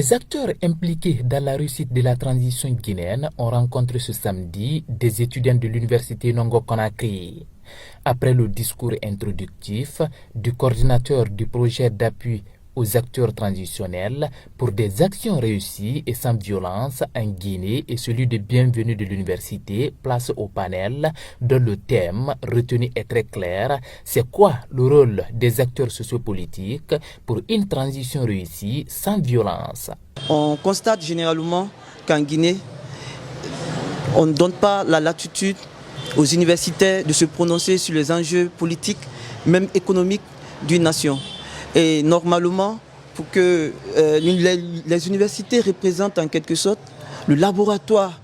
Les acteurs impliqués dans la réussite de la transition guinéenne ont rencontré ce samedi des étudiants de l'université Nongo Conakry. Après le discours introductif du coordinateur du projet d'appui aux acteurs transitionnels pour des actions réussies et sans violence en Guinée et celui de bienvenue de l'université place au panel dont le thème retenu est très clair, c'est quoi le rôle des acteurs sociopolitiques pour une transition réussie sans violence. On constate généralement qu'en Guinée, on ne donne pas la latitude aux universitaires de se prononcer sur les enjeux politiques, même économiques d'une nation. Et normalement, pour que les universités représentent en quelque sorte le laboratoire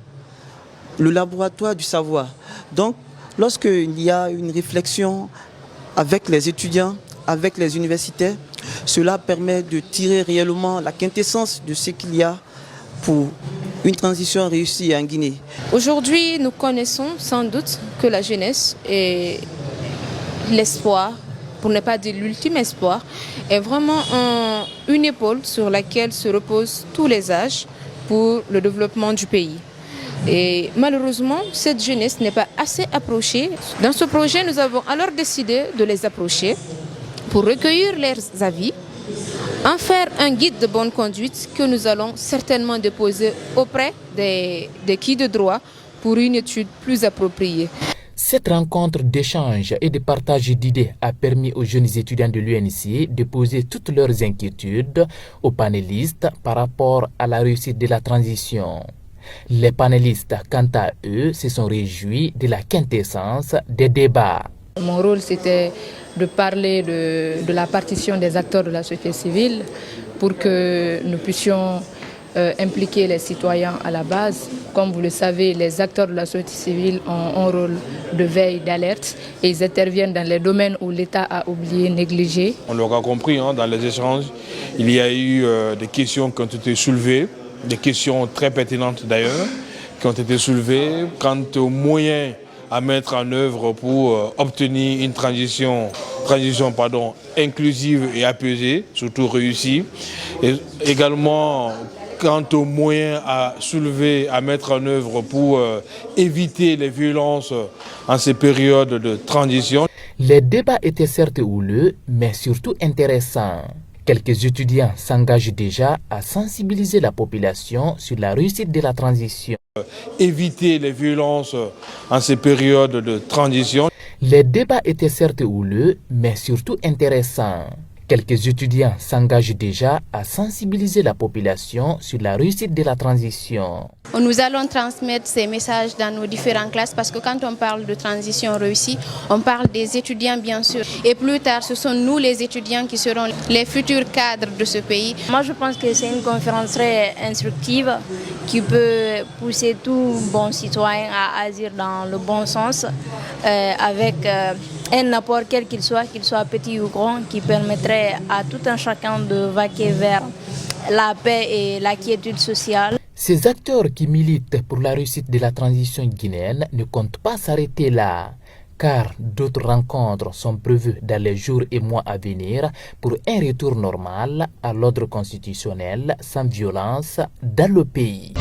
du savoir. Donc, lorsqu'il y a une réflexion avec les étudiants, avec les universitaires, cela permet de tirer réellement la quintessence de ce qu'il y a pour une transition réussie en Guinée. Aujourd'hui, nous connaissons sans doute que la jeunesse est l'espoir, pour ne pas dire l'ultime espoir, est vraiment une épaule sur laquelle se reposent tous les âges pour le développement du pays. Et malheureusement, cette jeunesse n'est pas assez approchée. Dans ce projet, nous avons alors décidé de les approcher pour recueillir leurs avis, en faire un guide de bonne conduite que nous allons certainement déposer auprès des qui de droit pour une étude plus appropriée. Cette rencontre d'échange et de partage d'idées a permis aux jeunes étudiants de l'UNC de poser toutes leurs inquiétudes aux panélistes par rapport à la réussite de la transition. Les panélistes, quant à eux, se sont réjouis de la quintessence des débats. Mon rôle, c'était de parler de la partition des acteurs de la société civile pour que nous puissions impliquer les citoyens à la base. Comme vous le savez, les acteurs de la société civile ont un rôle de veille, d'alerte et ils interviennent dans les domaines où l'État a oublié, négligé. On l'aura compris dans les échanges, il y a eu des questions qui ont été soulevées, des questions très pertinentes d'ailleurs, qui ont été soulevées quant aux moyens à mettre en œuvre pour obtenir une transition inclusive et apaisée, surtout réussie. Et également quant aux moyens à soulever, à mettre en œuvre pour éviter les violences en ces périodes de transition. Les débats étaient certes houleux, mais surtout intéressants. Quelques étudiants s'engagent déjà à sensibiliser la population sur la réussite de la transition. Éviter les violences en ces périodes de transition. Les débats étaient certes houleux, mais surtout intéressants. Quelques étudiants s'engagent déjà à sensibiliser la population sur la réussite de la transition. Nous allons transmettre ces messages dans nos différentes classes parce que quand on parle de transition réussie, on parle des étudiants bien sûr. Et plus tard, ce sont nous les étudiants qui seront les futurs cadres de ce pays. Moi je pense que c'est une conférence très instructive qui peut pousser tout bon citoyen à agir dans le bon sens avec un apport quel qu'il soit petit ou grand, qui permettrait à tout un chacun de vaquer vers la paix et la quiétude sociale. Ces acteurs qui militent pour la réussite de la transition guinéenne ne comptent pas s'arrêter là, car d'autres rencontres sont prévues dans les jours et mois à venir pour un retour normal à l'ordre constitutionnel sans violence dans le pays.